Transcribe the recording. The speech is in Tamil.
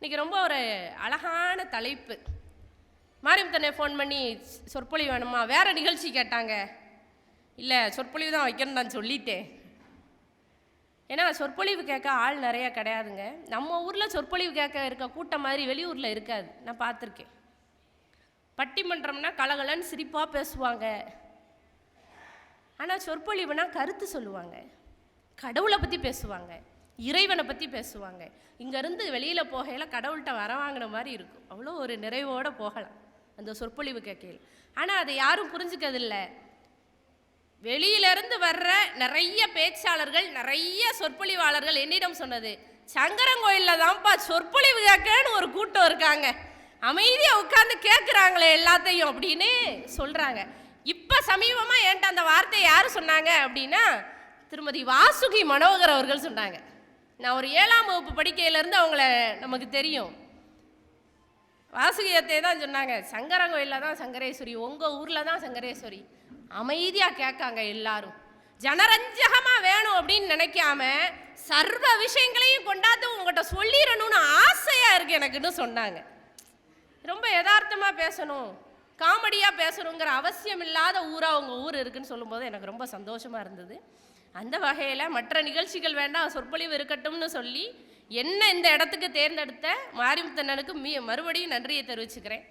இன்னைக்கு ரொம்ப ஒரு அழகான தலைப்பு. மாரிமுத்தண்ணே ஃபோன் பண்ணி சொற்பொழிவு வேணுமா, வேற நிகழ்ச்சி கேட்டாங்க. இல்லை, சொற்பொழிவு தான் வைக்கணும்னு நான் சொல்லிட்டேன். ஏன்னா சொற்பொழிவு கேட்க ஆள் நிறையா கிடையாதுங்க. நம்ம ஊரில் சொற்பொழிவு கேட்க இருக்க கூட்டம் மாதிரி வெளியூரில் இருக்காது. நான் பார்த்துருக்கேன். பட்டிமன்றம்னா கலகலன்னு சிரிப்பாக பேசுவாங்க. ஆனால் சொற்பொழிவுனா கருத்து சொல்லுவாங்க, கடவுளை பற்றி பேசுவாங்க, இறைவனை பற்றி பேசுவாங்க. இங்கேருந்து வெளியில் போகையில் கடவுள்கிட்ட வர வாங்கின மாதிரி இருக்கும். அவ்வளோ ஒரு நிறைவோடு போகலாம் அந்த சொற்பொழிவு கேட்கையில். ஆனால் அதை யாரும் புரிஞ்சுக்கிறதில்லை. வெளியிலேருந்து வர்ற நிறைய பேச்சாளர்கள், நிறைய சொற்பொழிவாளர்கள் என்னிடம் சொன்னது, சங்கரங்கோயிலில் தான்ப்பா சொற்பொழிவு கேட்கன்னு ஒரு கூட்டம் இருக்காங்க, அமைதியாக உட்காந்து கேட்குறாங்களே எல்லாத்தையும் அப்படின்னு சொல்கிறாங்க. இப்போ சமீபமாக என்கிட்ட அந்த வார்த்தையை யார் சொன்னாங்க அப்படின்னா, திருமதி வாசுகி மனோகர் அவர்கள் சொன்னாங்க. நான் ஒரு 7ஆம் வகுப்பு படிக்கையிலேருந்து அவங்கள நமக்கு தெரியும். வாசுகியத்தை தான் சொன்னாங்க, சங்கரங்கோயிலில் தான் சங்கரேஸ்வரி, உங்கள் ஊரில் தான் சங்கரேஸ்வரி. அமைதியாக கேட்காங்க எல்லாரும், ஜனரஞ்சகமாக வேணும் அப்படின்னு நினைக்காம சர்வ விஷயங்களையும் கொண்டாந்து உங்கள்கிட்ட சொல்லிடணும்னு ஆசையாக இருக்குது எனக்குன்னு சொன்னாங்க. ரொம்ப யதார்த்தமாக பேசணும், காமெடியாக பேசணுங்கிற அவசியம் இல்லாத ஊராக உங்கள் ஊர் இருக்குன்னு சொல்லும்போது எனக்கு ரொம்ப சந்தோஷமாக இருந்தது. அந்த வகையில் மற்ற நிகழ்ச்சிகள் வேண்டாம், சொற்பொழிவு இருக்கட்டும்னு சொல்லி என்ன இந்த இடத்துக்கு தேர்ந்தெடுத்த மாரிமுத்தண்ணனுக்கு மறுபடியும் நன்றியை தெரிவிச்சுக்கிறேன்.